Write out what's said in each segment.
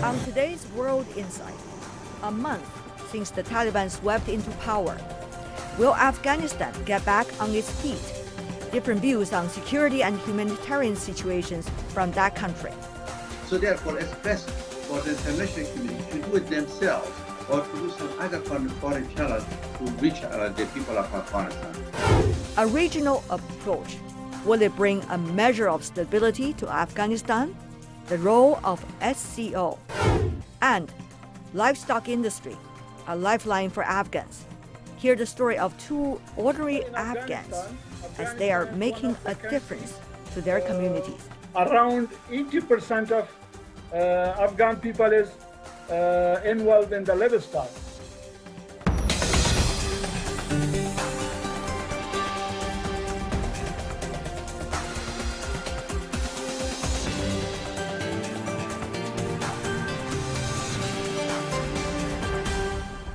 On today's World Insight, a month since the Taliban swept into power, will Afghanistan get back on its feet? Different views on security and humanitarian situations from that country. So therefore, it's best for the international community to do it themselves or to do some other foreign channel to reach the people of Afghanistan. A regional approach. Will it bring a measure of stability to Afghanistan? The role of SCO. And livestock industry, a lifeline for Afghans. Hear the story of two ordinary Afghans as they are making a difference to their communities. Around 80% of Afghan people is involved in the livestock.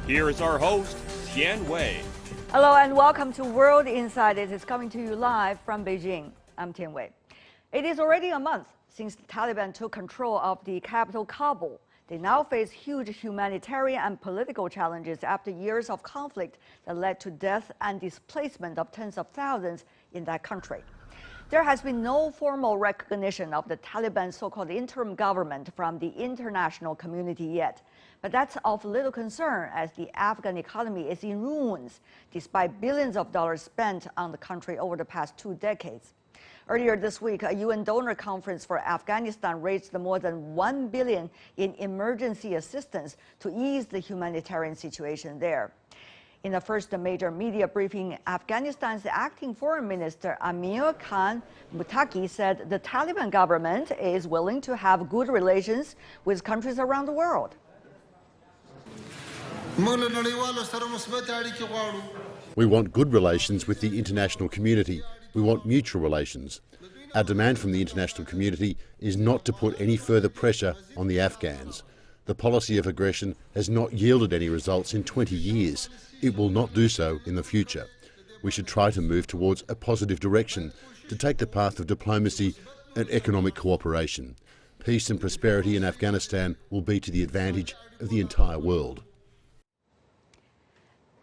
Here is our host, Tian Wei. Hello and welcome to World Insight. It is coming to you live from Beijing. I'm Tian Wei. It is already a month since the Taliban took control of the capital Kabul. They now face huge humanitarian and political challenges after years of conflict that led to death and displacement of tens of thousands in that country. There has been no formal recognition of the Taliban's so-called interim government from the international community yet. But that's of little concern as the Afghan economy is in ruins, despite billions of dollars spent on the country over the past 2 decades. Earlier this week, a UN donor conference for Afghanistan raised more than $1 billion in emergency assistance to ease the humanitarian situation there. In the first major media briefing, Afghanistan's acting foreign minister Amir Khan Muttaqi said the Taliban government is willing to have good relations with countries around the world. We want good relations with the international community. We want mutual relations. Our demand from the international community is not to put any further pressure on the Afghans. The policy of aggression has not yielded any results in 20 years. It will not do so in the future. We should try to move towards a positive direction, to take the path of diplomacy and economic cooperation. Peace and prosperity in Afghanistan will be to the advantage of the entire world.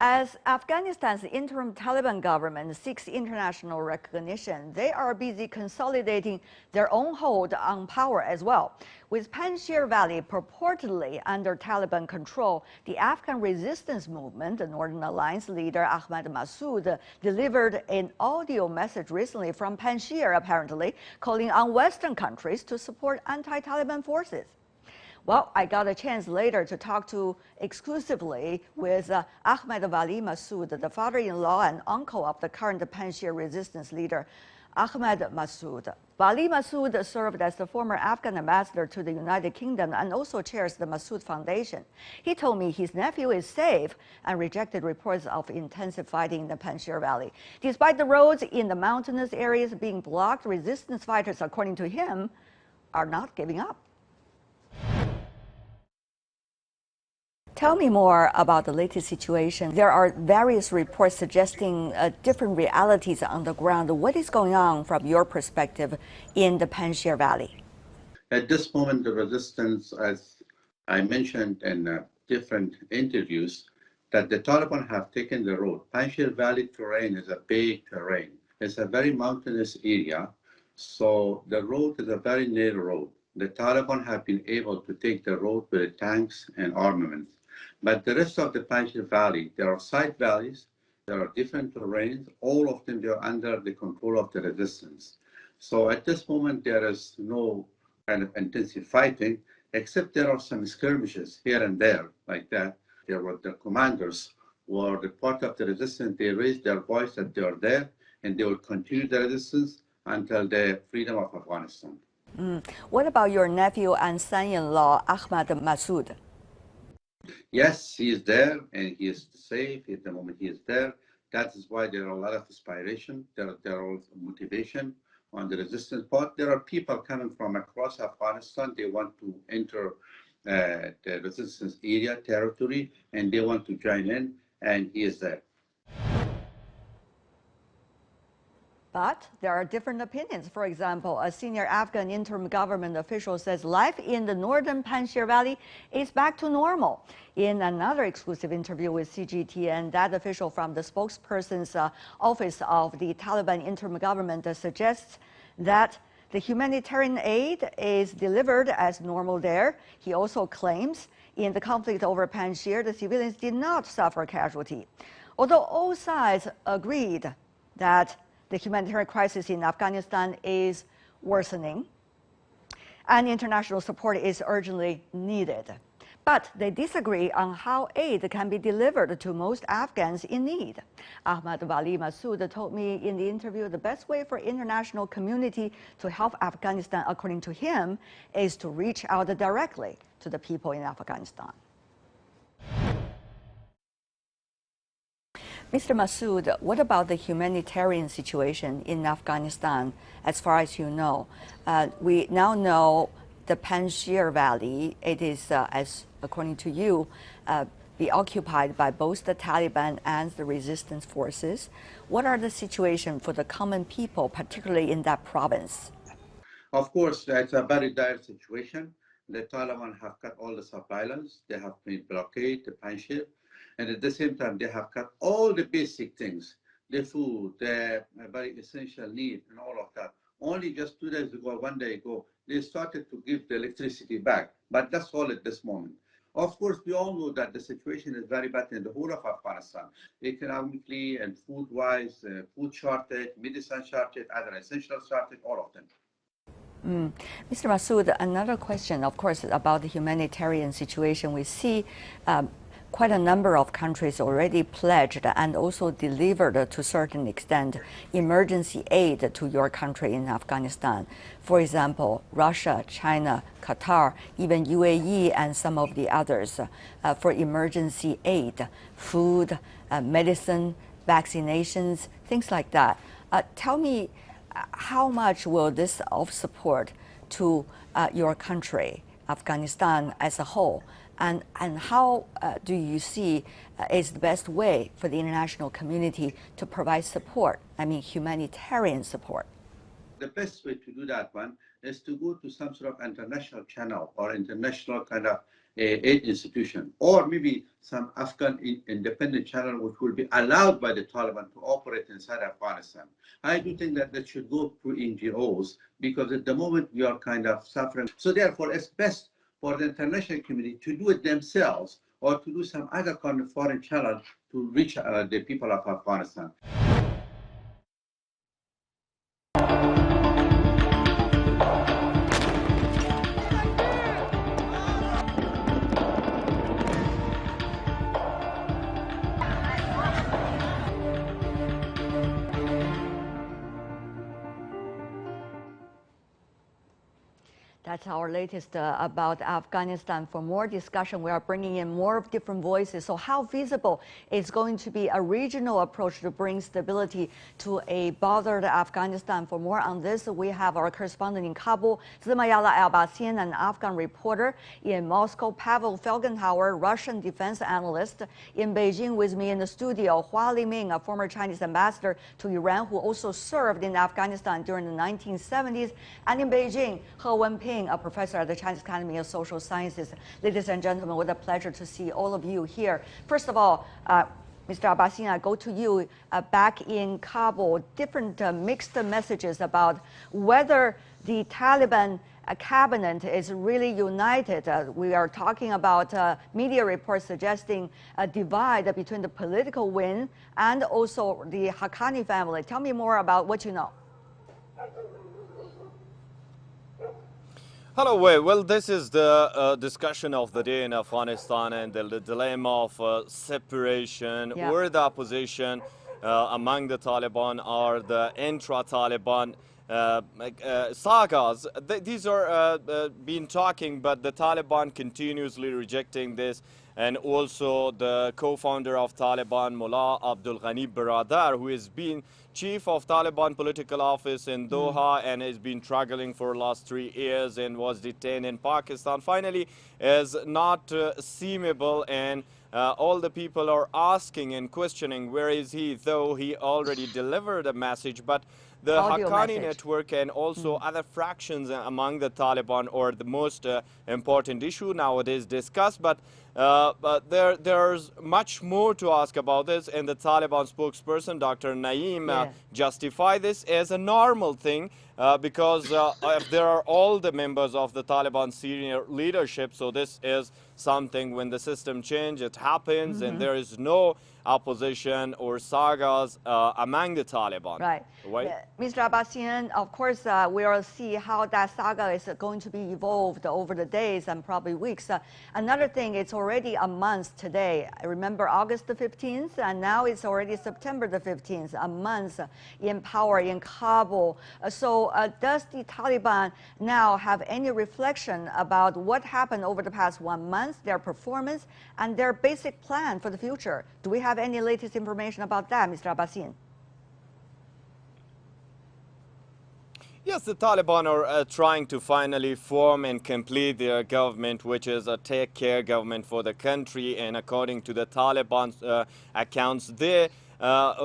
As Afghanistan's interim Taliban government seeks international recognition, they are busy consolidating their own hold on power as well. With Panjshir Valley purportedly under Taliban control, the Afghan resistance movement, the Northern Alliance leader Ahmad Massoud, delivered an audio message recently from Panjshir, apparently calling on Western countries to support anti-Taliban forces. Well, I got a chance later to talk exclusively with Ahmed Wali Massoud, the father-in-law and uncle of the current Panjshir resistance leader, Ahmed Massoud. Wali Massoud served as the former Afghan ambassador to the United Kingdom and also chairs the Massoud Foundation. He told me his nephew is safe and rejected reports of intensive fighting in the Panjshir Valley. Despite the roads in the mountainous areas being blocked, resistance fighters, according to him, are not giving up. Tell me more about the latest situation. There are various reports suggesting different realities on the ground. What is going on from your perspective in the Panjshir Valley? At this moment, the resistance, as I mentioned in different interviews, that the Taliban have taken the road. Panjshir Valley terrain is a big terrain. It's a very mountainous area, so the road is a very narrow road. The Taliban have been able to take the road with tanks and armaments. But the rest of the Panjshir Valley, there are side valleys, there are different terrains, all of them they are under the control of the resistance. So at this moment, there is no kind of intensive fighting, except there are some skirmishes here and there, like that. There were the commanders were the part of the resistance, they raised their voice that they are there, and they will continue the resistance until the freedom of Afghanistan. What about your nephew and son-in-law, Ahmad Massoud? Yes, he is there and he is safe at the moment he is there. That is why there are a lot of inspiration, there are motivation on the resistance part. There are people coming from across Afghanistan. They want to enter the resistance area, territory, and they want to join in, and he is there. But there are different opinions. For example, a senior Afghan interim government official says life in the northern Panjshir Valley is back to normal. In another exclusive interview with CGTN, that official from the spokesperson's office of the Taliban interim government suggests that the humanitarian aid is delivered as normal there. He also claims in the conflict over Panjshir, the civilians did not suffer casualty. Although all sides agreed that the humanitarian crisis in Afghanistan is worsening and international support is urgently needed. But they disagree on how aid can be delivered to most Afghans in need. Ahmad Wali Masood told me in the interview the best way for international community to help Afghanistan, according to him, is to reach out directly to the people in Afghanistan. Mr. Masood, what about the humanitarian situation in Afghanistan, as far as you know? We now know the Panjshir Valley, it is, as according to you, be occupied by both the Taliban and the resistance forces. What are the situation for the common people, particularly in that province? Of course, it's a very dire situation. The Taliban have cut all the supply lines. They have made blockade the Panjshir. And at the same time, they have cut all the basic things, the food, the very essential need, and all of that. Only just 2 days ago, 1 day ago, they started to give the electricity back. But that's all at this moment. Of course, we all know that the situation is very bad in the whole of Afghanistan, economically and food-wise, food shortage, medicine shortage, other essential shortage, all of them. Mr. Masood, another question, of course, about the humanitarian situation. We see quite a number of countries already pledged and also delivered to a certain extent emergency aid to your country in Afghanistan. For example, Russia, China, Qatar, even UAE and some of the others for emergency aid, food, medicine, vaccinations, things like that. Tell me, how much will this of support to your country, Afghanistan as a whole? And how do you see is the best way for the international community to provide support, I mean humanitarian support? The best way to do that one is to go to some sort of international channel or international kind of aid institution, or maybe some Afghan independent channel which will be allowed by the Taliban to operate inside Afghanistan. I do think that that should go through NGOs, because at the moment we are kind of suffering. So therefore, it's best for the international community to do it themselves or to do some other kind of foreign channel to reach the people of Afghanistan. That's our latest about Afghanistan. For more discussion, we are bringing in more different voices. So how feasible is going to be a regional approach to bring stability to a bothered Afghanistan? For more on this, we have our correspondent in Kabul, Zmayala Al-Bassian, an Afghan reporter in Moscow, Pavel Felgenhauer, Russian defense analyst in Beijing. With me in the studio, Hua Liming, a former Chinese ambassador to Iran who also served in Afghanistan during the 1970s, and in Beijing, He Wenping, a professor at the Chinese Academy of Social Sciences. Ladies and gentlemen, what a pleasure to see all of you here. First of all, Mr. Abbasian, I go to you back in Kabul. Different mixed messages about whether the Taliban cabinet is really united. We are talking about media reports suggesting a divide between the political wing and also the Haqqani family. Tell me more about what you know. Hello, Wei. Well, this is the discussion of the day in Afghanistan and the dilemma of separation, where the opposition among the Taliban or the intra-Taliban sagas. These are been talking, but the Taliban continuously rejecting this. And also the co-founder of Taliban, Mullah Abdul Ghani Baradar, who has been chief of Taliban political office in Doha and has been struggling for the last 3 years and was detained in Pakistan, finally is not seemable, and all the people are asking and questioning where is he, though he already delivered a message. But the Audio Haqqani message. network and also other fractions among the Taliban are the most important issue nowadays discussed. But there's much more to ask about this, and the Taliban spokesperson, Dr. Naeem, justified this as a normal thing because if there are all the members of the Taliban senior leadership, so this is something when the system changes, it happens, and there is no opposition or sagas among the Taliban. Right. Mr. Abbasian, of course, we will see how that saga is going to be evolved over the days and probably weeks. Another thing, it's already a month today. I remember August the 15th, and now it's already September the 15th, a month in power in Kabul. So does the Taliban now have any reflection about what happened over the past 1 month, their performance, and their basic plan for the future? Do we have any latest information about that, Mr. Abbasian? Yes, the Taliban are trying to finally form and complete their government, which is a take-care government for the country. And according to the Taliban's accounts, they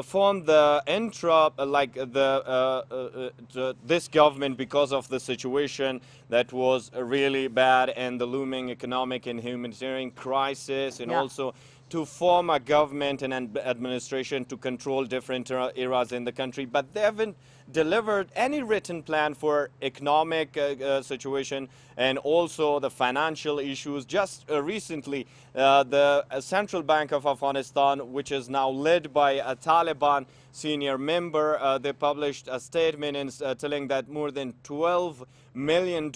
formed the this government because of the situation that was really bad and the looming economic and humanitarian crisis, and also to form a government and an administration to control different areas in the country. But they haven't delivered any written plan for economic situation and also the financial issues. Just recently, the Central Bank of Afghanistan, which is now led by a Taliban senior member, they published a statement telling that more than $12 million,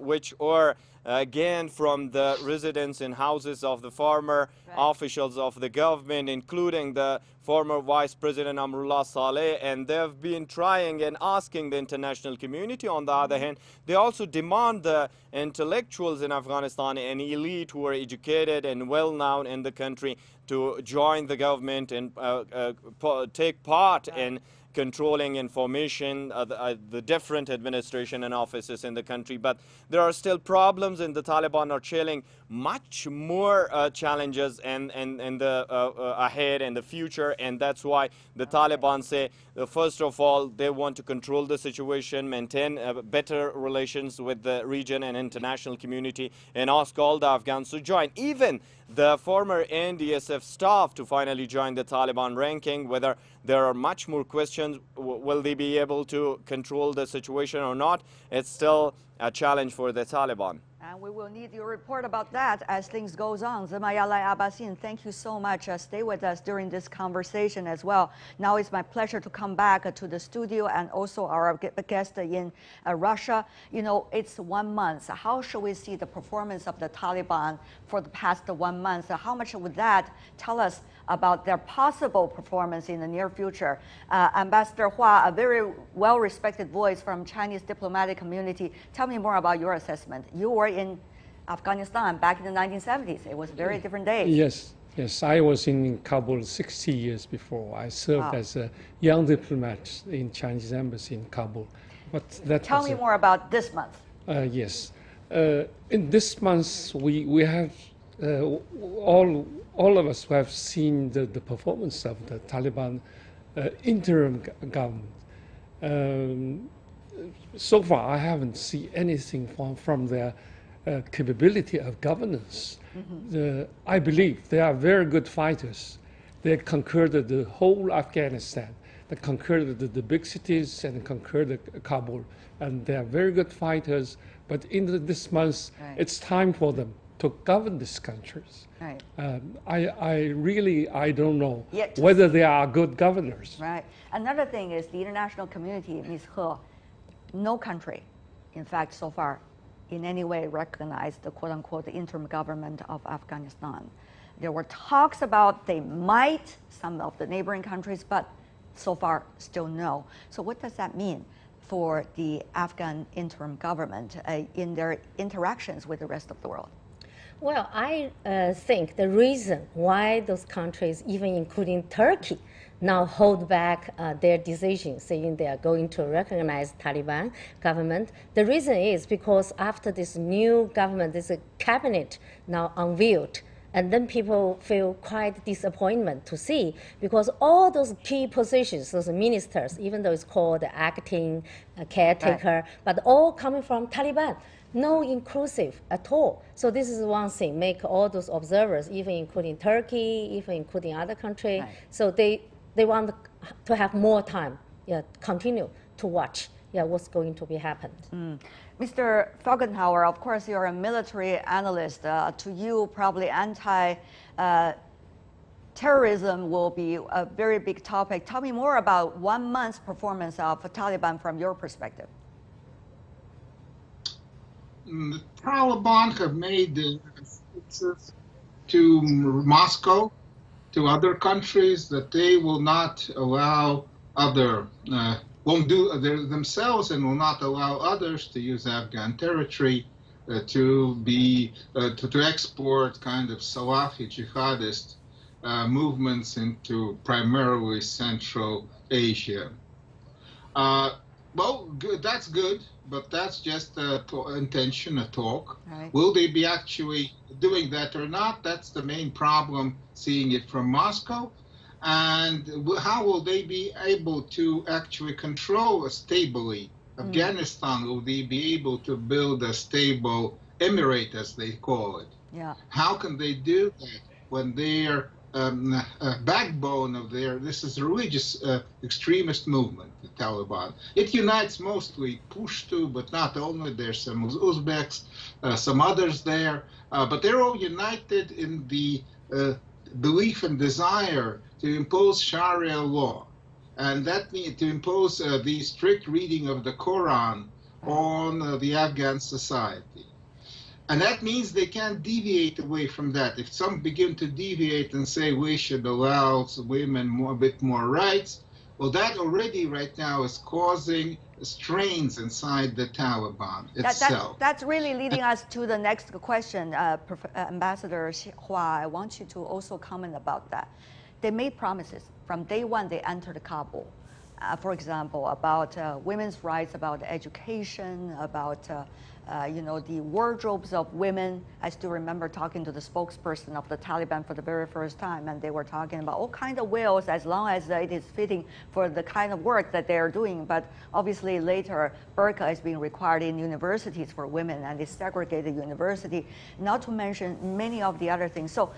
which are again from the residents and houses of the former officials of the government, including the former Vice President Amrullah Saleh, and they've been trying and asking the international community. On the other hand, they also demand the intellectuals in Afghanistan and elite who are educated and well-known in the country to join the government and take part in controlling information, the different administration and offices in the country. But there are still problems, and the Taliban are chilling much more challenges and the ahead in the future. And that's why the Taliban say, first of all, they want to control the situation, maintain better relations with the region and international community, and ask all the Afghans to join. Even the former NDSF staff to finally join the Taliban ranking. Whether there are much more questions, will they be able to control the situation or not? It's still a challenge for the Taliban. And we will need your report about that as things goes on. Zemayalai Abbasian, thank you so much. Stay with us during this conversation as well. Now it's my pleasure to come back to the studio and also our guest in Russia. You know, it's 1 month. How should we see the performance of the Taliban for the past 1 month? How much would that tell us about their possible performance in the near future? Ambassador Hua, a very well-respected voice from Chinese diplomatic community. Tell me more about your assessment. You were in Afghanistan back in the 1970s. It was a very different day. Yes, I was in Kabul 60 years before. I served as a young diplomat in Chinese embassy in Kabul. But Tell me more about this month. Yes, in this month we have all of us who have seen the performance of the Taliban interim government. So far, I haven't seen anything from their capability of governance. I believe they are very good fighters. They conquered the whole Afghanistan. They conquered the big cities and conquered Kabul. And they are very good fighters. But in this month, it's time for them to govern these countries. Right. I don't know whether they are good governors. Right. Another thing is the international community, Ms. He, no country, in fact, so far, in any way recognized the quote-unquote interim government of Afghanistan. There were talks about they might, some of the neighboring countries, but so far, still no. So what does that mean for the Afghan interim government in their interactions with the rest of the world? Well, I think the reason why those countries, even including Turkey, now hold back their decision, saying they are going to recognize Taliban government. The reason is because after this new government, this cabinet now unveiled, And then people feel quite disappointment to see, because all those key positions, those ministers, even though it's called acting caretaker, but all coming from Taliban. No inclusive at all. So this is one thing, make all those observers, even including Turkey, even including other countries, so they want to have more time, continue to watch what's going to be happened. Mr. Falkenhauer, of course, you're a military analyst. To you, probably anti-terrorism will be a very big topic. Tell me more about 1 month's performance of Taliban from your perspective. The Taliban have made references to Moscow, to other countries, that they will not allow won't do themselves and will not allow others to use Afghan territory to export kind of Salafi jihadist movements into primarily Central Asia. Well, good, that's good, but that's just intention, a talk. Right. Will they be actually doing that or not? That's the main problem, seeing it from Moscow. And how will they be able to actually control stably Afghanistan? Will they be able to build a stable emirate, as they call it? Yeah. How can they do that when their backbone of this is a religious extremist movement, the Taliban? It unites mostly Pushtu, but not only. There's some Uzbeks, some others there, but they're all united in the belief and desire to impose Sharia law, and that means to impose the strict reading of the Quran on the Afghan society. And that means they can't deviate away from that. If some begin to deviate and say we should allow women a bit more rights, well, that already right now is causing strains inside the Taliban itself. That's really leading us to the next question. Ambassador Hua, I want you to also comment about that. They made promises from day one they entered Kabul. For example, about women's rights, about education, about the wardrobes of women. I still remember talking to the spokesperson of the Taliban for the very first time, and they were talking about all kinds of wills as long as it is fitting for the kind of work that they are doing. But obviously later, burqa is being required in universities for women, and they segregated university, not to mention many of the other things. So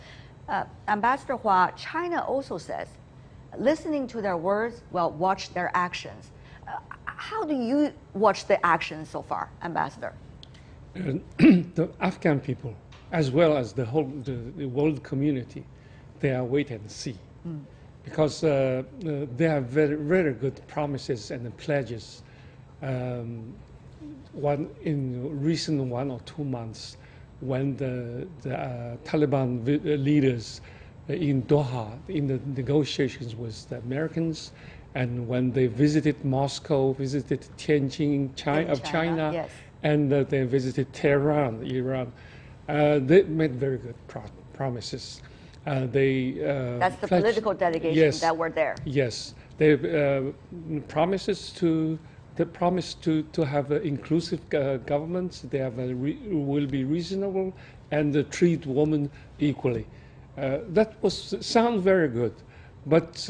Ambassador Hua, China also says, listening to their words, well, watch their actions. How do you watch the actions so far, Ambassador? The Afghan people, as well as the world community, they are wait and see, because they have very, very good promises and pledges. In recent 1 or 2 months, when the Taliban leaders in Doha, in the negotiations with the Americans, and when they visited Moscow, visited Tianjin, China, yes. And they visited Tehran, Iran, they made very good promises. That's the political delegation that were there. Yes, they promised to have inclusive governments. They have will be reasonable and treat women equally. That sound very good, but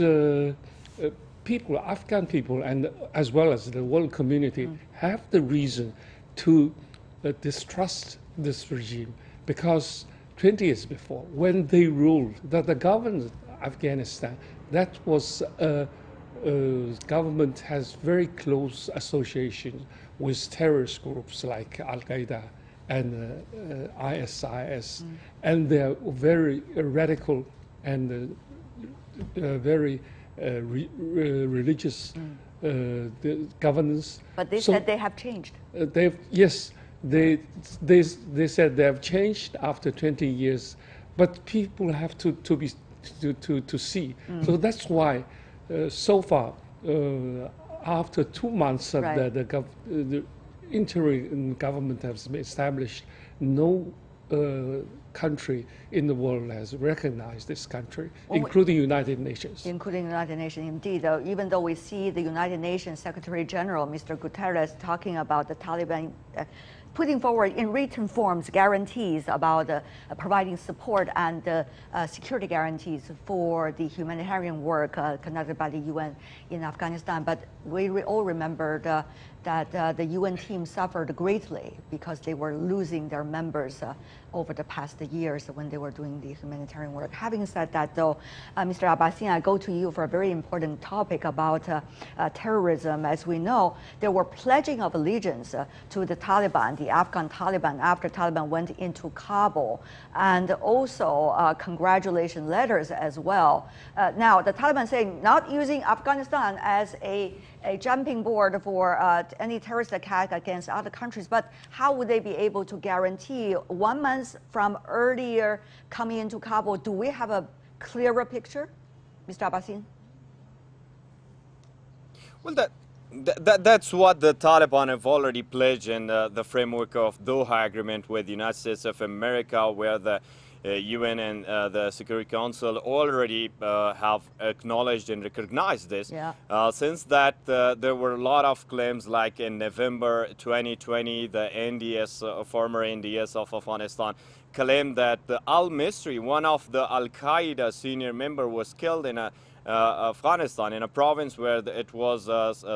Afghan people, and as well as the world community, have the reason to distrust this regime, because 20 years before, when they ruled, that the government of Afghanistan, that was government has very close association with terrorist groups like Al-Qaeda and ISIS, and they're very radical and very religious governance. But they said they have changed. They said they have changed after 20 years, but people have to see. So that's why so far, after 2 months of the interim government has been established, no country in the world has recognized this country, including United Nations. Including the United Nations, indeed. Even though we see the United Nations Secretary General, Mr. Guterres, talking about the putting forward in written forms guarantees about providing support and security guarantees for the humanitarian work conducted by the UN in Afghanistan. But we all remembered that the UN team suffered greatly because they were losing their members over the past years when they were doing the humanitarian work. Having said that, though, Mr. Abbasian, I go to you for a very important topic about terrorism. As we know, there were pledging of allegiance to the Taliban, the Afghan Taliban, after Taliban went into Kabul, and also congratulation letters as well. Now, the Taliban saying not using Afghanistan as a jumping board for any terrorist attack against other countries, but how would they be able to guarantee 1 month from earlier coming into Kabul? Do we have a clearer picture, Mr. Abbasian? Well, that's what the Taliban have already pledged in the framework of Doha Agreement with the United States of America, where the UN and the Security Council already have acknowledged and recognized this. Yeah. Since that, there were a lot of claims, like in November 2020, the NDS, former NDS of Afghanistan, claimed that the al-Misri, one of the Al-Qaeda senior member, was killed in Afghanistan, in a province where it was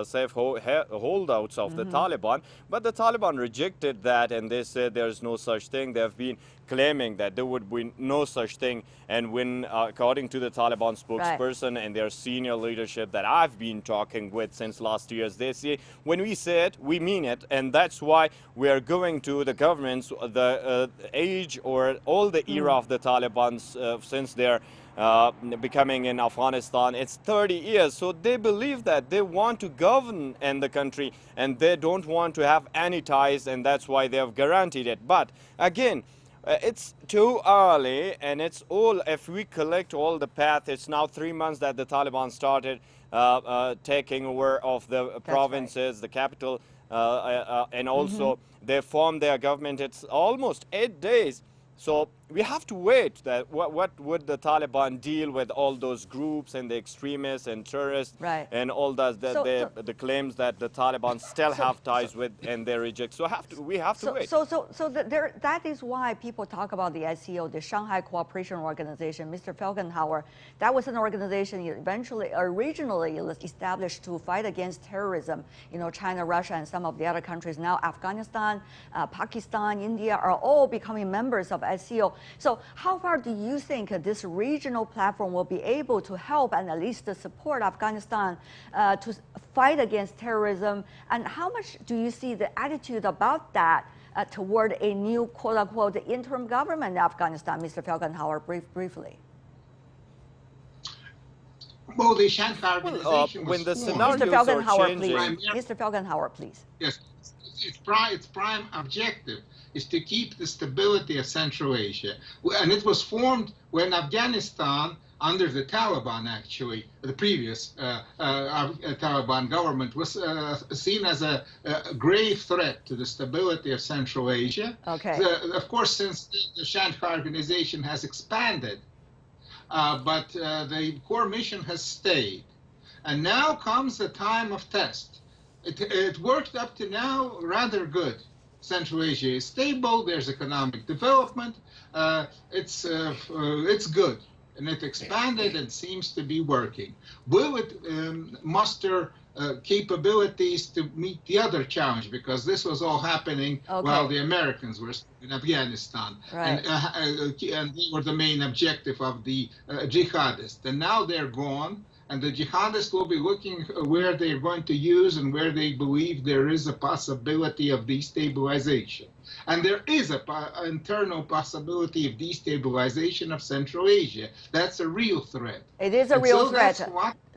safe holdouts of the Taliban. But the Taliban rejected that, and they said there's no such thing. They have been claiming that there would be no such thing. And when, according to the Taliban spokesperson and their senior leadership that I've been talking with since last year, they say, when we say it, we mean it. And that's why we are going to the governments, the age or all the era of the Taliban since they're becoming in Afghanistan. It's 30 years. So they believe that they want to govern in the country and they don't want to have any ties, and that's why they have guaranteed it. But again, it's too early, and it's all, if we collect all the path, it's now 3 months that the Taliban started taking over of the provinces, the capital, and also they formed their government. It's almost 8 days. So we have to wait. That what would the Taliban deal with all those groups and the extremists and terrorists and all the claims that the Taliban still have ties with, and they reject. So we have to wait. That is why people talk about the SCO, the Shanghai Cooperation Organization. Mr. Felgenhauer, that was an organization originally established to fight against terrorism. You know, China, Russia, and some of the other countries. Now Afghanistan, Pakistan, India are all becoming members of SCO. So how far do you think this regional platform will be able to help and at least to support Afghanistan to fight against terrorism? And how much do you see the attitude about that toward a new quote-unquote interim government in Afghanistan? Mr. Felgenhauer, briefly. Well, the Shanghai organization when the formed. scenarios Mr. Felgenhauer, are changing. please. Mr. Felgenhauer, please. Yes, its prime objective is to keep the stability of Central Asia. And it was formed when Afghanistan, under the Taliban, actually, the previous Taliban government, was seen as a grave threat to the stability of Central Asia. Okay. Of course, since the Shanghai organization has expanded, but the core mission has stayed. And now comes the time of test. It worked up to now rather good. Central Asia is stable. There's economic development. It's good, and it expanded and seems to be working. Will it muster capabilities to meet the other challenge? Because this was all happening while the Americans were in Afghanistan, and they were the main objective of the jihadists. And now they're gone. And the jihadists will be looking where they're going to use and where they believe there is a possibility of destabilization. And there is an internal possibility of destabilization of Central Asia. That's a real threat. It is a real threat.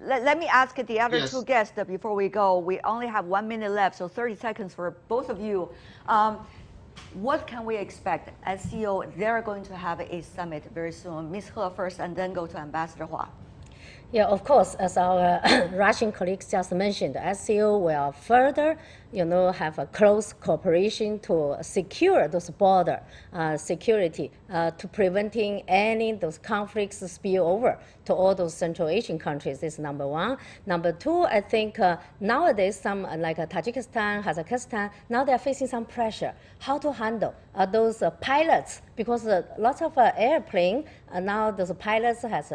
Let me ask the other two guests before we go. We only have 1 minute left, so 30 seconds for both of you. What can we expect? SCO, they're going to have a summit very soon. Ms. He first, and then go to Ambassador Hua. Yeah, of course, as our Russian colleagues just mentioned, SCO will further, have a close cooperation to secure those border security, to preventing any those conflicts spill over to all those Central Asian countries. Is number one. Number two, I think nowadays some like Tajikistan, Kazakhstan, now they're facing some pressure. How to handle those pilots, because lots of airplane now those pilots has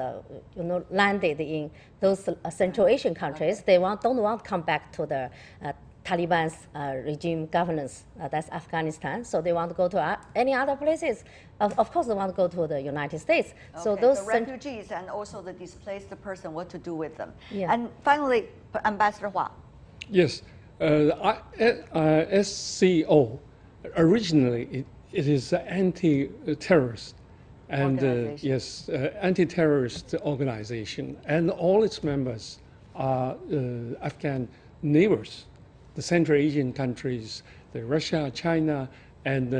landed in those Central Asian countries. They don't want to come back to the Taliban's regime governance, that's Afghanistan. So they want to go to any other places. Of course, they want to go to the United States. Okay, so those the refugees and also the displaced person, what to do with them. Yeah. And finally, Ambassador Hua. Yes, SCO, originally it is anti-terrorist and yes, anti-terrorist organization, and all its members are Afghan neighbors, the Central Asian countries, the Russia, China, and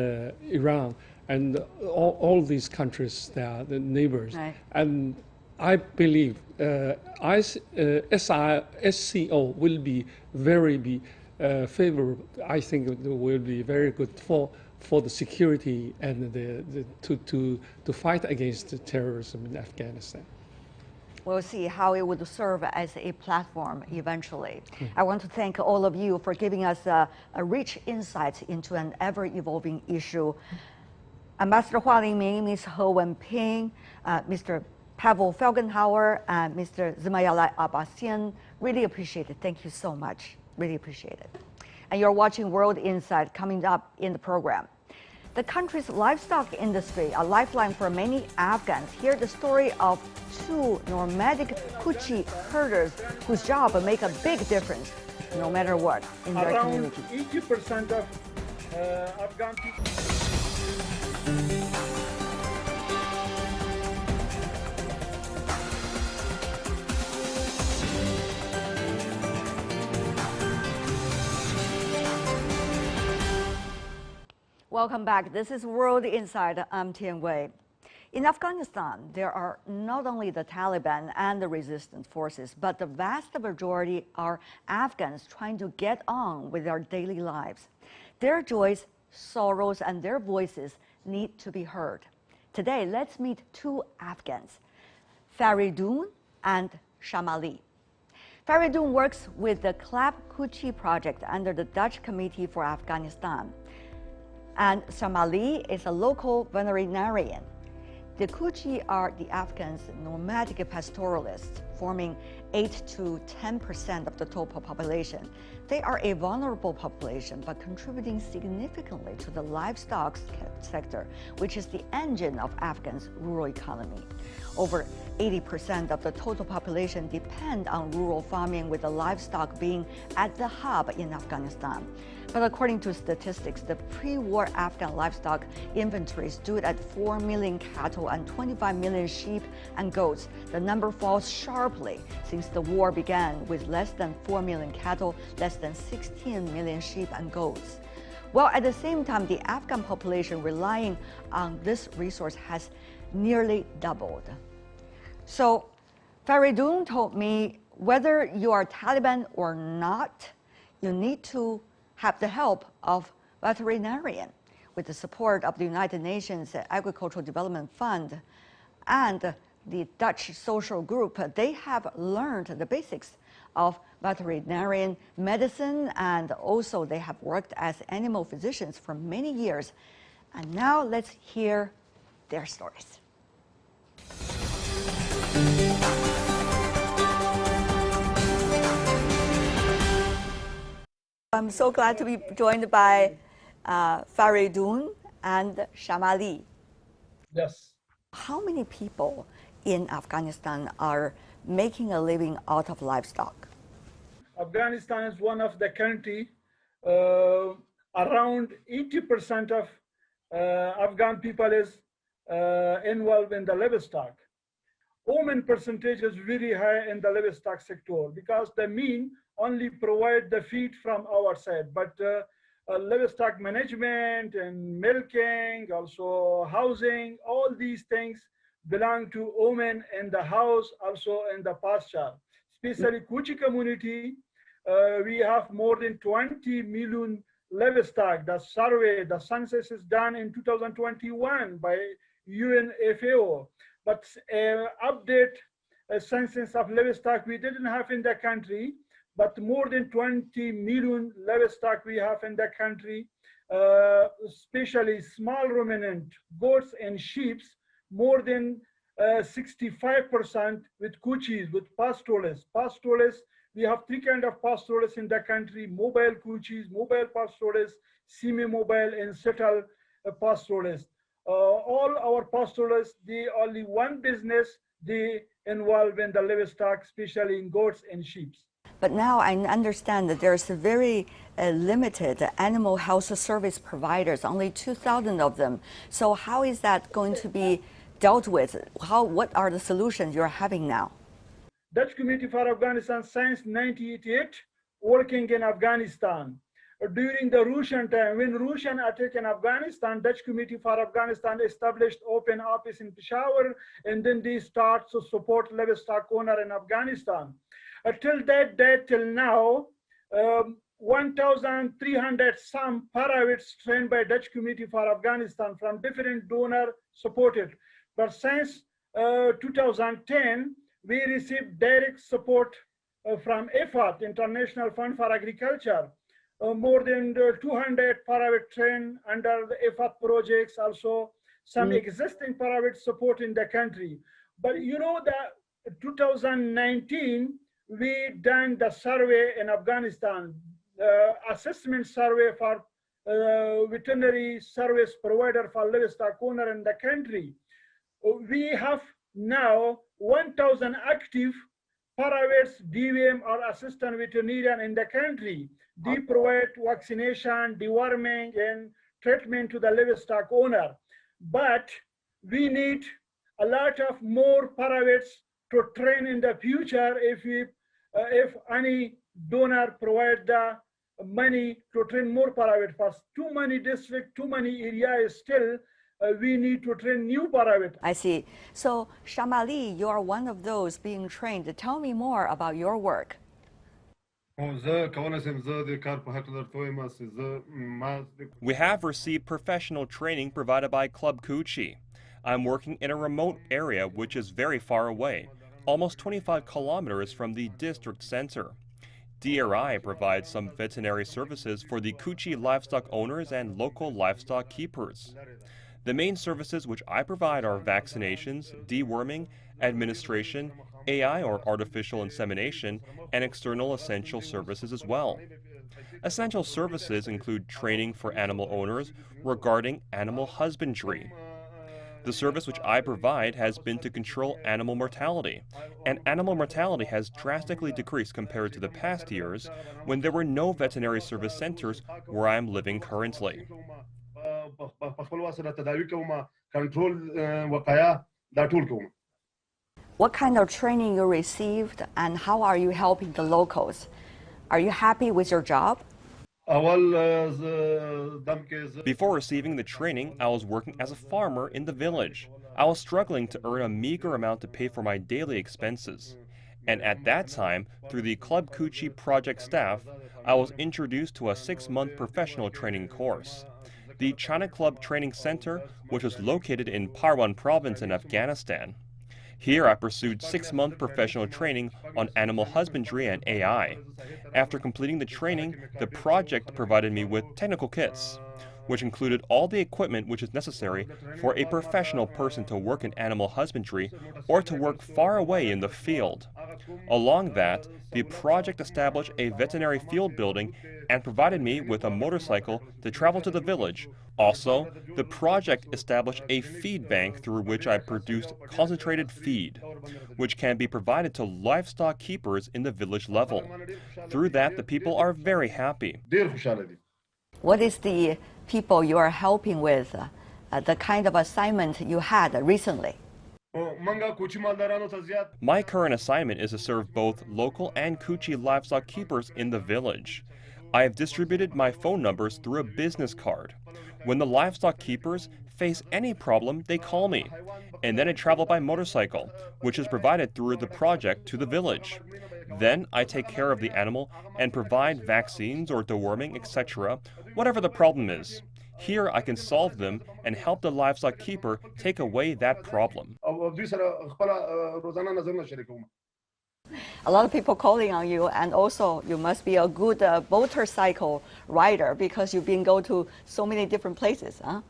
Iran, and all these countries, they are the neighbors. Right. And I believe SCO will be very favorable. I think it will be very good for the security and to fight against terrorism in Afghanistan. We'll see how it would serve as a platform eventually. I want to thank all of you for giving us a rich insight into an ever-evolving issue. Ambassador Hua Lingming, Ms. He Wenping, Mr. Pavel Felgenhauer, and Mr. Zmayalai Abbasian, really appreciate it. Thank you so much. Really appreciate it. And you're watching World Insight coming up in the program. The country's livestock industry, a lifeline for many Afghans. Hear the story of two nomadic Kuchi herders whose job will make a big difference, no matter what, in their Around community. 80% of Afghan people. Welcome back. This is World Insight. I'm Tian Wei. In Afghanistan, there are not only the Taliban and the resistance forces, but the vast majority are Afghans trying to get on with their daily lives. Their joys, sorrows, and their voices need to be heard. Today, let's meet two Afghans, Faridun and Shamali. Faridun works with the Club Kuchi project under the Dutch Committee for Afghanistan. And Shamali is a local veterinarian. The Kuchi are the Afghans' nomadic pastoralists, forming 8 to 10% of the total population. They are a vulnerable population, but contributing significantly to the livestock sector, which is the engine of Afghan's rural economy. Over 80% of the total population depend on rural farming, with the livestock being at the hub in Afghanistan. But according to statistics, the pre-war Afghan livestock inventory stood at 4 million cattle and 25 million sheep and goats. The number falls sharply since the war began, with less than 4 million cattle, less than 16 million sheep and goats. While at the same time, the Afghan population relying on this resource has nearly doubled. So Faridun told me, whether you are Taliban or not, you need to have the help of veterinarian. With the support of the United Nations Agricultural Development Fund and the Dutch social group, they have learned the basics of veterinarian medicine, and also they have worked as animal physicians for many years. And now let's hear their stories. I'm so glad to be joined by Faridun and Shamali. Yes. How many people in Afghanistan are making a living out of livestock? Afghanistan is one of the country, around 80% of Afghan people is involved in the livestock. Women percentage is very high in the livestock sector because the men only provide the feed from our side, but livestock management and milking, also housing, all these things belong to women in the house, also in the pasture. Especially Kuchi community, we have more than 20 million livestock. The survey, the census is done in 2021 by UNFAO. But update census of livestock we didn't have in the country, but more than 20 million livestock we have in the country, especially small ruminant, goats and sheep, more than 65% with Kuchis, with pastoralists. Pastoralists, we have three kinds of pastoralists in the country: mobile Kuchis, mobile pastoralists, semi-mobile, and settled pastoralists. All our pastoralists, they only one business, they involve in the livestock, especially in goats and sheep. But now I understand that there's a very limited animal health service providers, only 2,000 of them. So how is that going to be dealt with? What are the solutions you're having now? Dutch Committee for Afghanistan since 1988, working in Afghanistan. During the Russian time, when Russian attack in Afghanistan, Dutch Committee for Afghanistan established open office in Peshawar, and then they start to support livestock owner in Afghanistan. Till that day, till now, 1,300 some paravets trained by Dutch Committee for Afghanistan from different donor supported. But since 2010, we received direct support from IFAD, International Fund for Agriculture. More than 200 paravet trained under the IFAD projects, also some existing paravet support in the country. But you know that 2019, we done the survey in Afghanistan, assessment survey for veterinary service provider for livestock owner in the country. We have now 1,000 active paravets, DVM or assistant veterinarian in the country. They provide vaccination, deworming, and treatment to the livestock owner. But we need a lot of more paravets to train in the future if any donor provide the money to train more paravets. For too many districts, too many areas still, we need to train new paravets. I see. So, Shamali, you are one of those being trained. Tell me more about your work. We have received professional training provided by Club Kuchi. I'm working in a remote area which is very far away, almost 25 kilometers from the district center. DRI provides some veterinary services for the Kuchi livestock owners and local livestock keepers. The main services which I provide are vaccinations, deworming, administration, AI or artificial insemination, and external essential services as well. Essential services include training for animal owners regarding animal husbandry. The service which I provide has been to control animal mortality, and animal mortality has drastically decreased compared to the past years when there were no veterinary service centers where I am living currently. What kind of training you received and how are you helping the locals? Are you happy with your job? Before receiving the training, I was working as a farmer in the village. I was struggling to earn a meager amount to pay for my daily expenses. And at that time, through the Club Kuchi project staff, I was introduced to a 6-month professional training course. The China Club Training Center, which was located in Parwan province in Afghanistan. Here I pursued 6-month professional training on animal husbandry and AI. After completing the training, the project provided me with technical kits, which included all the equipment which is necessary for a professional person to work in animal husbandry or to work far away in the field. Along that, the project established a veterinary field building and provided me with a motorcycle to travel to the village. Also, the project established a feed bank through which I produced concentrated feed, which can be provided to livestock keepers in the village level. Through that, the people are very happy. What is the people you are helping with, the kind of assignment you had recently? My current assignment is to serve both local and Kuchi livestock keepers in the village. I have distributed my phone numbers through a business card. When the livestock keepers face any problem, they call me. And then I travel by motorcycle, which is provided through the project to the village. Then I take care of the animal and provide vaccines or deworming, etc., whatever the problem is. Here I can solve them and help the livestock keeper take away that problem. A lot of people calling on you, and also you must be a good motorcycle rider because you've been go to so many different places, huh?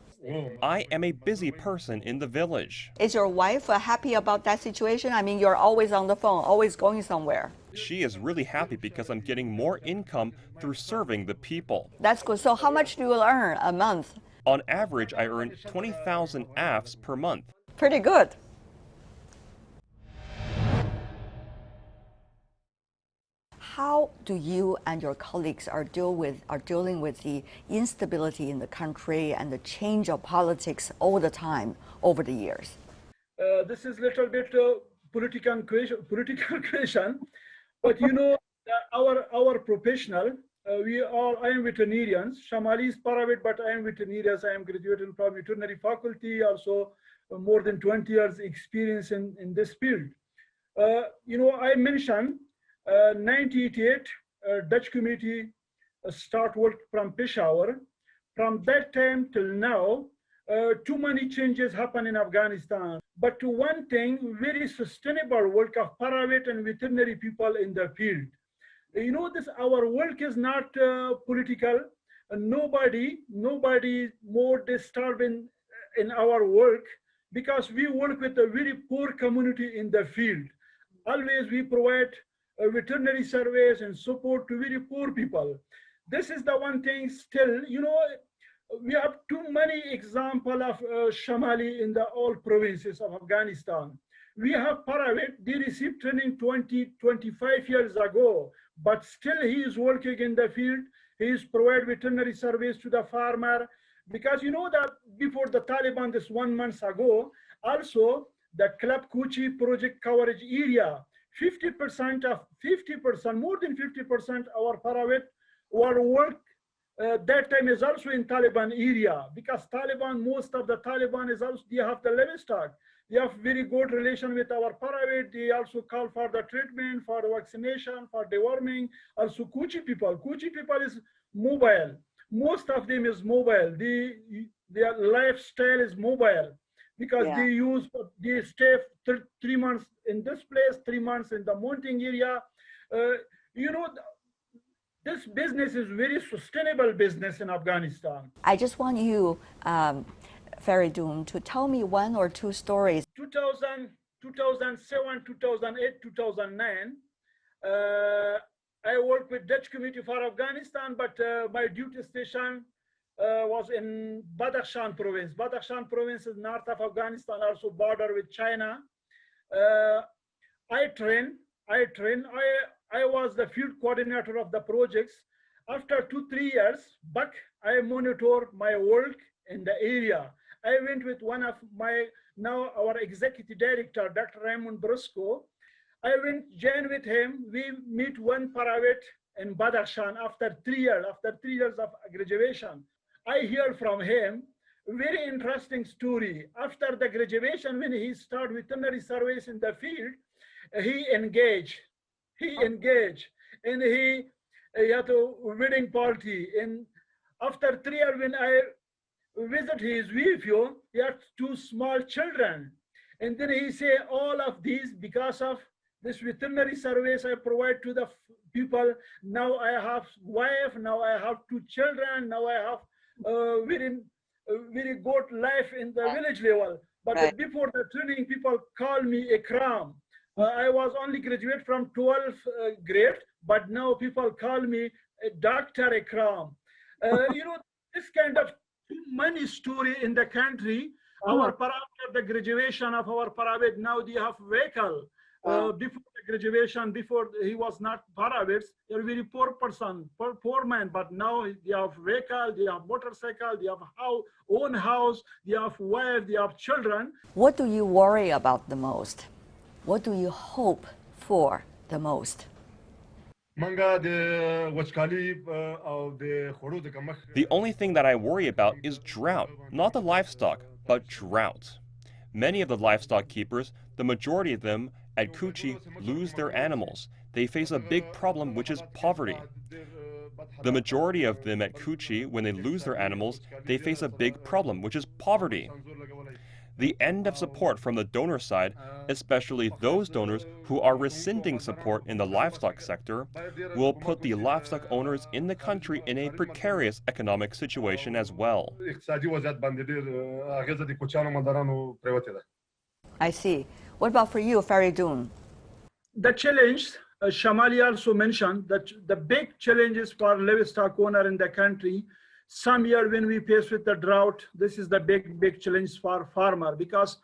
I am a busy person in the village. Is your wife happy about that situation? I mean, you're always on the phone, always going somewhere. She is really happy because I'm getting more income through serving the people. That's good. So how much do you earn a month? On average, I earn 20,000 AFs per month. Pretty good. How do you and your colleagues are dealing with the instability in the country and the change of politics all the time over the years? This is a little bit political question, but you know, our professional, I am veterinarians. Shamali is private, but I am veterinarians. I am graduated from veterinary faculty, also more than 20 years experience in this field. You know, I mentioned 1988, Dutch community start work from Peshawar. From that time till now, too many changes happen in Afghanistan. But one thing, very sustainable work of private and veterinary people in the field. You know, our work is not political. Nobody more disturbing in our work because we work with a very poor community in the field. Always we provide veterinary service and support to very poor people. This is the one thing still, you know, we have too many examples of Shamali in the all provinces of Afghanistan. We have private, they received training 25 years ago, but still he is working in the field. He is provide veterinary service to the farmer because you know that before the Taliban, this 1 month ago, also the Club Kuchi project coverage area, 50%, more than 50% our private work that time is also in Taliban area because Taliban, most of the Taliban is also, they have the livestock. They have very good relation with our private. They also call for the treatment, for the vaccination, for deworming. Also Kuchi people is mobile. Most of them is mobile. Their lifestyle is mobile because they stay 3 months in this place, 3 months in the mountain area. You know, this business is very sustainable business in Afghanistan. I just want you, Faridun, to tell me 1 or 2 stories. 2007, 2008, 2009, I worked with Dutch Committee for Afghanistan, but my duty station was in Badakhshan province. Badakhshan province is north of Afghanistan, also border with China. I was the field coordinator of the projects. After 2-3 years back, I monitor my work in the area. I went with one of now our executive director, Dr. Raymond Brusco. I went join with him. We meet one private in Badakhshan after 3 years, of graduation. I hear from him very interesting story. After the graduation, when he started veterinary service in the field, he engaged, and he had a wedding party. And after 3 years, when I visit his wife, he had 2 small children. And then he say, all of these because of this veterinary service I provide to the people. Now I have wife, now I have 2 children, now I have very good life in the village level. But before the training, people call me Ikram. I was only graduate from 12th grade, but now people call me Dr. Ikram. You know, this kind of too many story in the country. Our after the graduation of our private, now they have vehicle. Before the graduation, before he was not private, they're very poor person, poor man, but now they have vehicle, they have motorcycle, they have own house, they have wife, they have children. What do you worry about the most? What do you hope for the most? The only thing that I worry about is drought, not the livestock, but drought. Many of the livestock keepers, the majority of them at Kuchi, lose their animals. They face a big problem, which is poverty. The majority of them at Kuchi, when they lose their animals, they face a big problem, which is poverty. The end of support from the donor side, especially those donors who are rescinding support in the livestock sector, will put the livestock owners in the country in a precarious economic situation as well. I see. What about for you, Faridun? The challenge, Shamali also mentioned, that the big challenges for livestock owner in the country. Some year when we face with the drought, this is the big challenge for farmer, because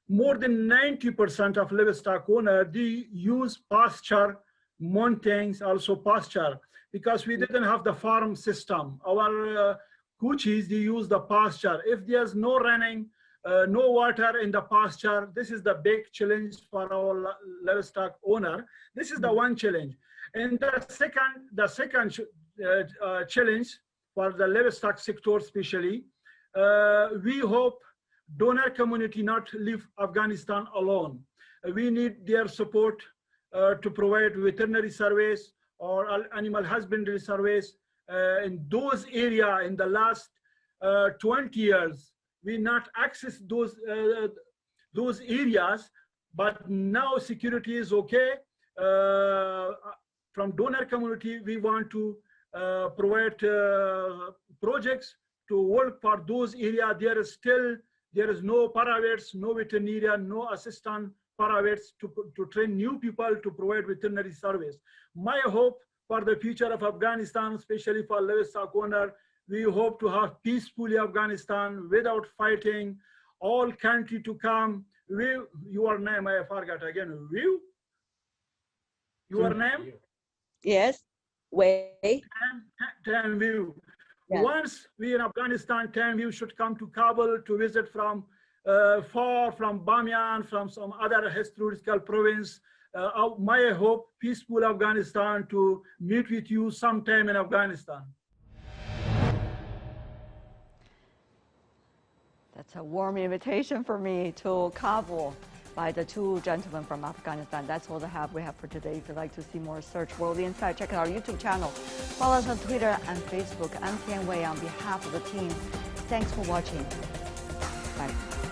more than 90% of livestock owner, they use pasture, mountains, also pasture, because we didn't have the farm system. Our Kuchis, they use the pasture. If there's no running, no water in the pasture, this is the big challenge for our livestock owner. This is the one challenge. And the second challenge for the livestock sector especially, we hope donor community not leave Afghanistan alone. We need their support to provide veterinary service or animal husbandry service in those areas. In the last 20 years, we not access those areas, but now security is okay. From donor community, we want to provide projects to work for those areas. There is no paravets, no veterinarian, no assistant paravets to train new people to provide veterinary service. My hope for the future of Afghanistan, especially for livestock owner, we hope to have peacefully Afghanistan without fighting, all country to come. Your name, I forgot again. Your name? Yes. Wait. Tanview. Yeah. Once we in Afghanistan, Tanview should come to Kabul to visit from far from Bamiyan, from some other historical province. My hope, peaceful Afghanistan, to meet with you sometime in Afghanistan. That's a warm invitation for me to Kabul by the two gentlemen from Afghanistan. That's all we have for today. If you'd like to see more, search World Insight. Check out our YouTube channel. Follow us on Twitter and Facebook. I'm Tian Wei on behalf of the team. Thanks for watching. Bye.